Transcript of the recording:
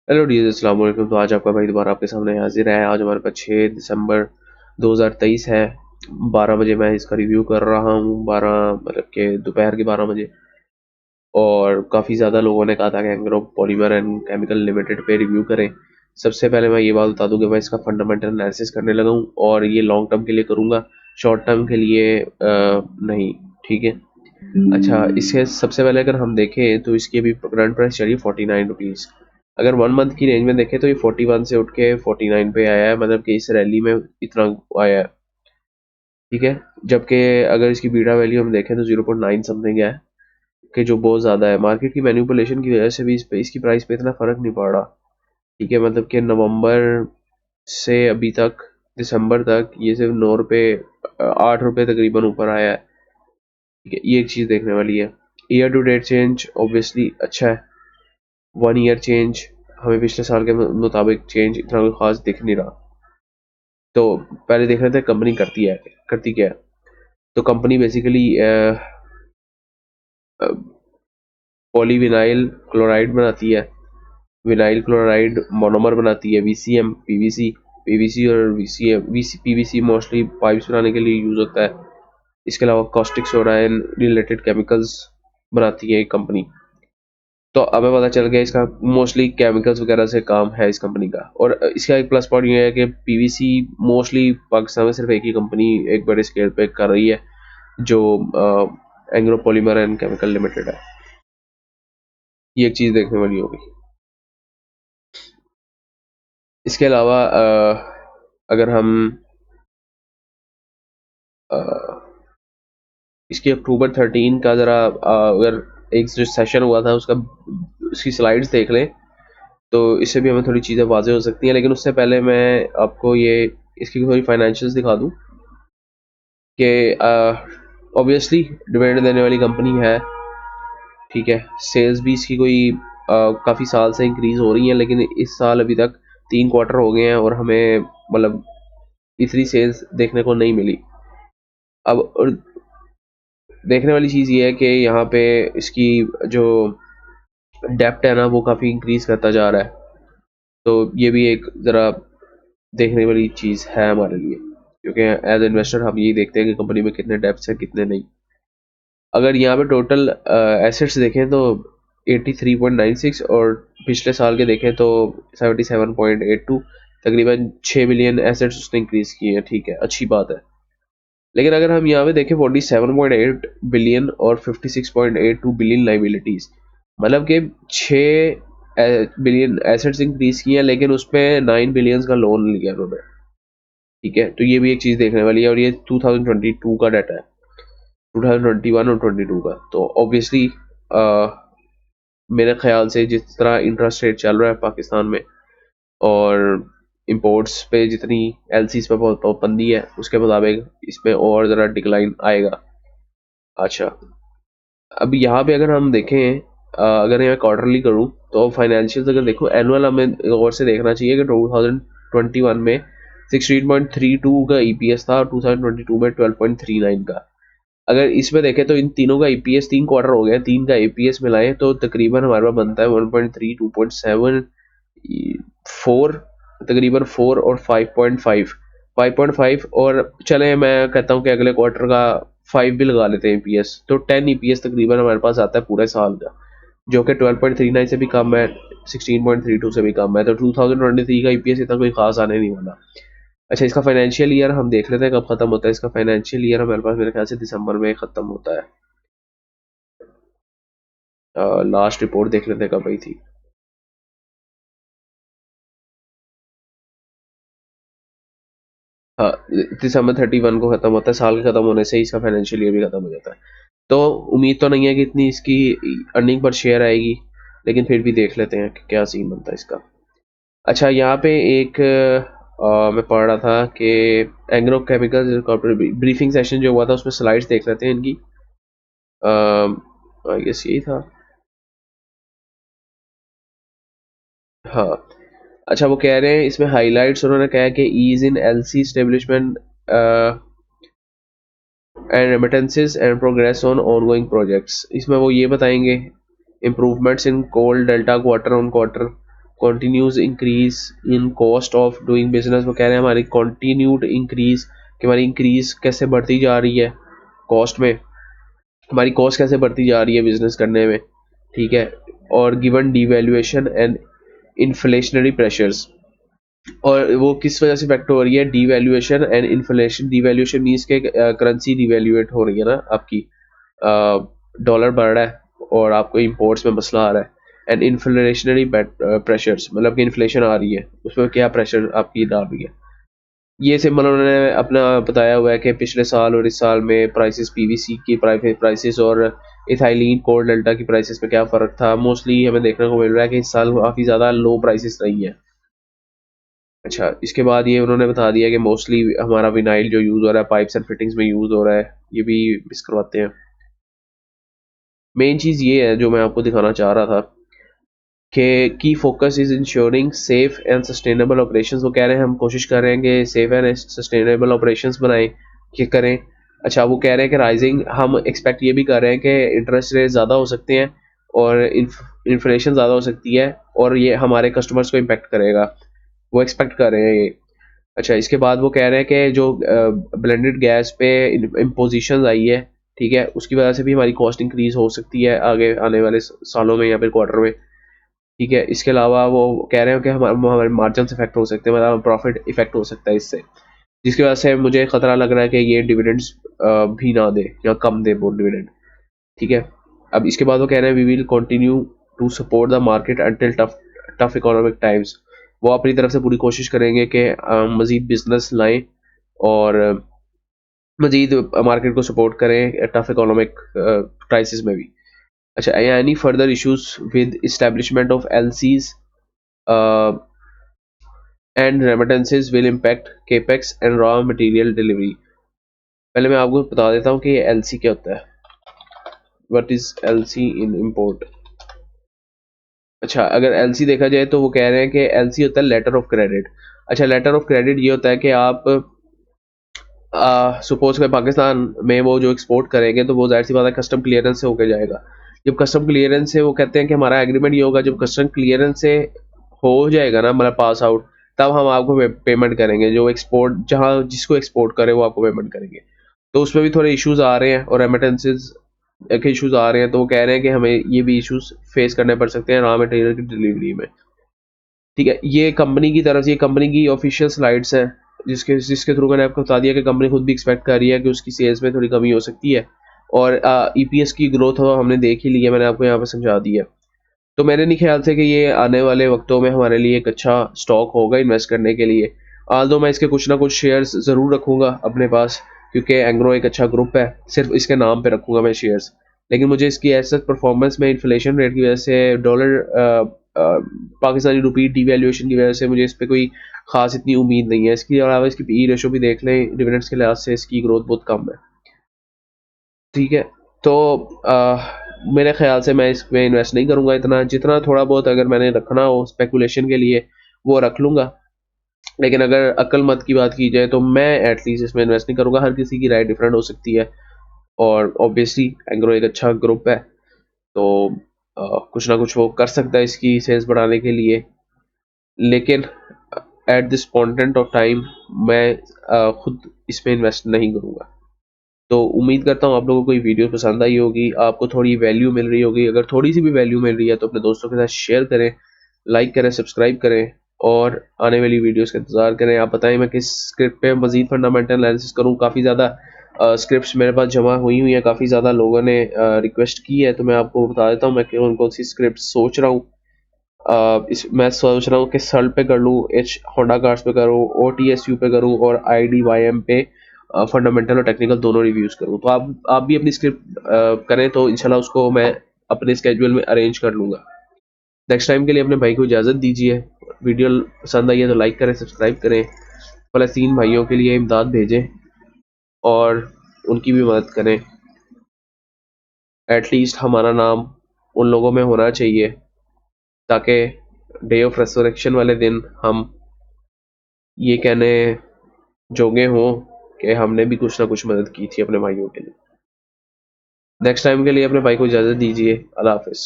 Hello dear, अस्सलाम वालेकुम। तो आज आपका भाई दोबारा आपके सामने हाजिर है। आज हमारे पास 6 दिसंबर 2023 है। 12 बजे मैं इसका रिव्यू कर रहा हूँ, 12 मतलब के दोपहर के 12 बजे। और काफ़ी ज़्यादा लोगों ने कहा था कि Engro polymer and chemical limited पे रिव्यू करें। सबसे पहले मैं ये बात बता दूं कि मैं इसका फंडामेंटल एनालिसिस करने लगा हूँ और ये लॉन्ग टर्म के लिए करूँगा, शॉर्ट टर्म के लिए नहीं। ठीक है। अच्छा, इसके सबसे पहले अगर हम देखें तो इसकी अभी करंट प्राइस चलिए 49 रुपीज़। अगर 1 मंथ की रेंज में देखें तो ये 41 से उठ के 49 पे आया है, मतलब कि इस रैली में इतना आया है। ठीक है। जबकि अगर इसकी बीटा वैल्यू हम देखें तो 0.9 समथिंग है, कि जो बहुत ज़्यादा है। मार्केट की मैनिपुलेशन की वजह से भी इसकी प्राइस पे इतना फ़र्क नहीं पड़ रहा। ठीक है, मतलब कि नवंबर से अभी तक दिसंबर तक ये सिर्फ 9 रुपये 8 रुपये तकरीबन ऊपर आया है। ठीक है, ये एक चीज़ देखने वाली है। Year to date change obviously अच्छा है। 1 ईयर चेंज हमें पिछले साल के मुताबिक चेंज इतना कोई खास दिख नहीं रहा। तो पहले देख रहे थे कंपनी करती क्या है। तो कंपनी बेसिकली पॉलीविनाइल क्लोराइड बनाती है। विनाइल क्लोराइड मोनोमर बनाती है, वीसीएम, पीवीसी। पीवीसी और वीसीएम पीवीसी मोस्टली पाइप्स बनाने के लिए यूज होता है। इसके अलावा caustic soda and related chemicals बनाती है एक कंपनी। तो हमें पता चल गया इसका मोस्टली केमिकल्स वगैरह से काम है इस कंपनी का। और इसका एक प्लस पॉइंट ये है कि पीवीसी मोस्टली पाकिस्तान में सिर्फ एक ही कंपनी एक बड़े स्केल पे कर रही है, जो Engro polymer and chemical limited है। ये एक चीज़ देखने वाली होगी। इसके अलावा अगर हम अ, इसकी अक्टूबर 13 का ज़रा अगर एक जो सेशन हुआ था उसका उसकी स्लाइड्स देख लें तो इससे भी हमें थोड़ी चीज़ें वाज़ेह हो सकती हैं। लेकिन उससे पहले मैं आपको ये इसकी थोड़ी फाइनेंशियल्स दिखा दूं कि ऑब्वियसली डिविडेंड देने वाली कंपनी है। ठीक है। सेल्स भी इसकी कोई काफ़ी साल से इंक्रीज़ हो रही हैं, लेकिन इस साल अभी तक 3 क्वार्टर हो गए हैं और हमें मतलब इतनी सेल्स देखने को नहीं मिली। अब और देखने वाली चीज़ ये है कि यहाँ पे इसकी जो डेप्ट है ना वो काफ़ी इंक्रीज़ करता जा रहा है। तो ये भी एक ज़रा देखने वाली चीज़ है हमारे लिए, क्योंकि एज इन्वेस्टर हम यही देखते हैं कि कंपनी में कितने डेप्थ हैं कितने नहीं। अगर यहाँ पे टोटल एसेट्स देखें तो 83.96 और पिछले साल के देखें तो 77.82, तकरीबन 6 बिलियन एसेट्स उसने इंक्रीज किए हैं। ठीक है, अच्छी बात है। लेकिन अगर हम यहाँ पे देखें 47.8 बिलियन और 56.82 बिलियन लाइबिलिटीज, मतलब कि 6 बिलियन एसेट्स इंक्रीज किए हैं, लेकिन उसमें 9 बिलियन का लोन लिया उन्होंने। ठीक है, तो ये भी एक चीज़ देखने वाली है और ये 2022 का डाटा है, 2021 और 22 का। तो ऑब्वियसली मेरे ख्याल से जिस तरह इंटरेस्ट रेट चल रहा है पाकिस्तान में और इंपोर्ट्स पे जितनी एलसीज पे बहुत पाबंदी है, उसके मुताबिक इसमें और ज़रा डिक्लाइन आएगा। अच्छा, अब यहाँ पे अगर हम देखें अगर मैं क्वार्टरली करूँ तो फाइनेंशियल्स अगर देखो एनुअल हमें गौर से देखना चाहिए कि 2021 में 16.32 का ईपीएस था और 2022 में 12.39 का। अगर इसमें देखें तो इन तीनों का ईपीएस 3 क्वार्टर हो गया, 3 का ईपीएस मिलाएं तो तकरीबन हमारे पास बनता है 1.3, 2.7, 4, तकरीबन 4 और 5.5, 5.5। और चले मैं कहता हूँ कि अगले क्वार्टर का 5 भी लगा लेते हैं ईपीएस, तो 10 ईपीएस तकरीबन हमारे पास आता है पूरे साल का, जो कि 12.39 से भी कम है, 16.32 से भी कम है। तो 2023 का ईपीएस इतना कोई खास आने नहीं वाला। अच्छा, इसका फाइनेंशियल ईयर हम देख लेते हैं कब खत्म होता है। इसका फाइनेंशियल ईयर हमारे पास मेरे ख्याल से दिसंबर में खत्म होता है। लास्ट रिपोर्ट देख लेते हैं कब आई थी। हाँ, दिसंबर 31 को खत्म होता है। साल के खत्म होने से ही इसका फाइनेंशियल ईयर भी खत्म हो जाता है। तो उम्मीद तो नहीं है कि इतनी इसकी अर्निंग पर शेयर आएगी, लेकिन फिर भी देख लेते हैं कि क्या सीन बनता है इसका। अच्छा, यहाँ पे एक मैं पढ़ रहा था कि agro chemical corporate briefing session जो हुआ था उसमें स्लाइड्स देख लेते हैं इनकी। आई गेस यही था। हाँ। अच्छा, वो कह रहे हैं इसमें हाइलाइट्स उन्होंने कहा कि ease in LC establishment and remittances and progress on ongoing projects. इसमें वो ये बताएंगे improvements in coal delta quarter on quarter, continuous increase in cost of doing business, वो कह रहे हैं हमारी कंटिन्यूड इंक्रीज, कि हमारी इंक्रीज कैसे बढ़ती जा रही है कॉस्ट में, हमारी कॉस्ट कैसे बढ़ती जा रही है बिजनेस करने में, ठीक है। और given devaluation and inflationary pressures, और वो किस वजह से इफेक्ट हो रही है, devaluation and inflation. Devaluation means के करेंसी डिवैल्यूएट हो रही है ना आपकी, डॉलर बढ़ रहा है और आपको इंपोर्ट्स में मसला आ रहा है। एंड इन्फ्लेशनरी प्रेशर्स, मतलब कि इन्फ्लेशन आ रही है, उसमें क्या प्रेशर आपकी डाल रही है। ये सिंबल उन्होंने अपना बताया हुआ है कि पिछले साल और इस साल में प्राइसेस, पीवीसी की प्राइसेस और इथाइलिन कोल डेल्टा की प्राइसेस में क्या फ़र्क था। मोस्टली हमें देखने को मिल रहा है कि इस साल काफ़ी ज़्यादा लो प्राइसेस रही है। अच्छा, इसके बाद ये उन्होंने बता दिया कि मोस्टली हमारा विनाइल जो यूज़ हो रहा है पाइप्स एंड फिटिंग्स में यूज़ हो रहा है, ये भी मिस करवाते हैं। मेन चीज़ ये है जो मैं आपको दिखाना चाह रहा था कि की focus is ensuring safe and sustainable operations. वो कह रहे हैं हम कोशिश कर रहे हैं कि सेफ एंड सस्टेनेबल ऑपरेशंस बनाएं, कि करें। अच्छा, वो कह रहे हैं कि राइजिंग, हम एक्सपेक्ट ये भी कर रहे हैं कि इंटरेस्ट रेट ज़्यादा हो सकते हैं और इन्फ्लेशन ज़्यादा हो सकती है और ये हमारे कस्टमर्स को इम्पेक्ट करेगा, वो एक्सपेक्ट कर रहे हैं ये। अच्छा, इसके बाद वो कह रहे हैं कि जो ब्लेंडेड गैस पे इम्पोजिशन आई है, ठीक है, उसकी वजह से भी हमारी कॉस्ट इंक्रीज हो सकती है आगे आने वाले सालों में या फिर क्वार्टर में, ठीक है। इसके अलावा वो कह रहे हैं कि हमारे मार्जिन इफेक्ट हो सकते हैं, मतलब प्रॉफिट इफेक्ट हो सकता है इससे, जिसकी वजह से मुझे खतरा लग रहा है कि ये डिविडेंड्स भी ना दे या कम दे वो डिविडेंड, ठीक है। अब इसके बाद वो कह रहे हैं we will continue to support the market until tough economic times. वो अपनी तरफ से पूरी कोशिश करेंगे कि मज़ीद बिजनेस लाएं और मज़ीद मार्केट को सपोर्ट करें टफ इकोनॉमिक क्राइसिस में भी। अच्छा, any further issues with establishment of LCs and remittances will impact capex and raw material delivery. पहले मैं आपको बता देता हूँ कि ये एलसी क्या होता है, what is LC in import. अच्छा, अगर एलसी देखा जाए तो वो कह रहे हैं कि एलसी होता है लेटर ऑफ क्रेडिट। अच्छा, लेटर ऑफ क्रेडिट ये होता है कि आप सपोज कर पाकिस्तान में वो जो एक्सपोर्ट करेंगे तो वो जाहिर सी बात है कस्टम क्लियरेंस से होकर जाएगा। जब कस्टम क्लियरेंस से, वो कहते हैं कि हमारा एग्रीमेंट ये होगा, जब कस्टम क्लियरेंस से हो जाएगा ना, मतलब पास आउट, तब हम आपको पेमेंट करेंगे, जो एक्सपोर्ट जहाँ जिसको एक्सपोर्ट करे वो आपको पेमेंट करेंगे। तो उसमें भी थोड़े इश्यूज आ रहे हैं और रेमिटेंसेज के इश्यूज आ रहे हैं, तो वो कह रहे हैं कि हमें ये भी इश्यूज फेस करने पड़ सकते हैं रॉ मटेरियल की डिलीवरी में, ठीक है। ये कंपनी की तरफ से, ये कंपनी की ऑफिशियल स्लाइड्स हैं जिसके जिसके थ्रू मैंने आपको बता दिया कि कंपनी खुद भी एक्सपेक्ट कर रही है कि उसकी सेल्स में थोड़ी कमी हो सकती है और ईपीएस की ग्रोथ हमने देख ही ली है, मैंने आपको यहाँ पे समझा दी है। तो मेरे नहीं ख्याल से कि ये आने वाले वक्तों में हमारे लिए एक अच्छा स्टॉक होगा इन्वेस्ट करने के लिए। आल्दो मैं इसके कुछ ना कुछ शेयर्स ज़रूर रखूँगा अपने पास, क्योंकि एंग्रो एक अच्छा ग्रुप है, सिर्फ इसके नाम पे रखूँगा मैं शेयर्स। लेकिन मुझे इसकी ऐसा परफॉर्मेंस में इन्फ्लेशन रेट की वजह से, डॉलर पाकिस्तानी रुपी डिवैल्यूएशन की वजह से मुझे इस पर कोई खास इतनी उम्मीद नहीं है। इसके अलावा इसकी पी रेशो भी देख लें, डिविडेंड्स के लिहाज से इसकी ग्रोथ बहुत कम है, ठीक है। तो मेरे ख्याल से मैं इसमें इन्वेस्ट नहीं करूँगा इतना, जितना थोड़ा बहुत अगर मैंने रखना हो स्पेकुलेशन के लिए वो रख लूँगा। लेकिन अगर अक्लमंद की बात की जाए तो मैं एटलीस्ट इसमें इन्वेस्ट नहीं करूँगा। हर किसी की राय डिफरेंट हो सकती है और ऑब्वियसली एंग्रो एक अच्छा ग्रुप है, तो कुछ ना कुछ वो कर सकता है इसकी सेल्स बढ़ाने के लिए। लेकिन at this point of time मैं खुद इसमें इन्वेस्ट नहीं करूँगा। तो उम्मीद करता हूँ आप लोगों को ये वीडियो पसंद आई होगी, आपको थोड़ी वैल्यू मिल रही होगी। अगर थोड़ी सी भी वैल्यू मिल रही है तो अपने दोस्तों के साथ शेयर करें, लाइक करें, सब्सक्राइब करें और आने वाली वीडियोस का इंतज़ार करें। आप बताएं मैं किस स्क्रिप्ट पे मज़ीद फंडामेंटल एनालिसिस करूँ। काफ़ी ज़्यादा स्क्रिप्ट्स मेरे पास जमा हुई हैं, काफ़ी ज़्यादा लोगों ने रिक्वेस्ट की है, तो मैं आपको बता देता हूँ मैं कौन कौन सी स्क्रिप्ट सोच रहा हूँ। मैं सोच रहा हूँ कि सर्ल पे कर लूँ, एच होंडा कार्स पे करूँ, OTSU पे करूँ और IDYM पे फंडामेंटल और टेक्निकल दोनों रिव्यूज़ करूँ। तो आप भी अपनी स्क्रिप्ट करें तो इंशाल्लाह उसको मैं अपने स्केड्यूल में अरेंज कर लूँगा। नेक्स्ट टाइम के लिए अपने भाई को इजाज़त दीजिए। वीडियो पसंद आई है तो लाइक करें, सब्सक्राइब करें, फ़लस्तीन भाइयों के लिए इमदाद भेजें और उनकी भी मदद करें। एटलीस्ट हमारा नाम उन लोगों में होना चाहिए ताकि डे ऑफ रेसरेक्शन वाले दिन हम ये कहने जोगे हों कि हमने भी कुछ ना कुछ मदद की थी अपने भाइयों के लिए। नेक्स्ट टाइम के लिए अपने भाई को इजाज़त दीजिए। अल्लाह हाफ़िज़।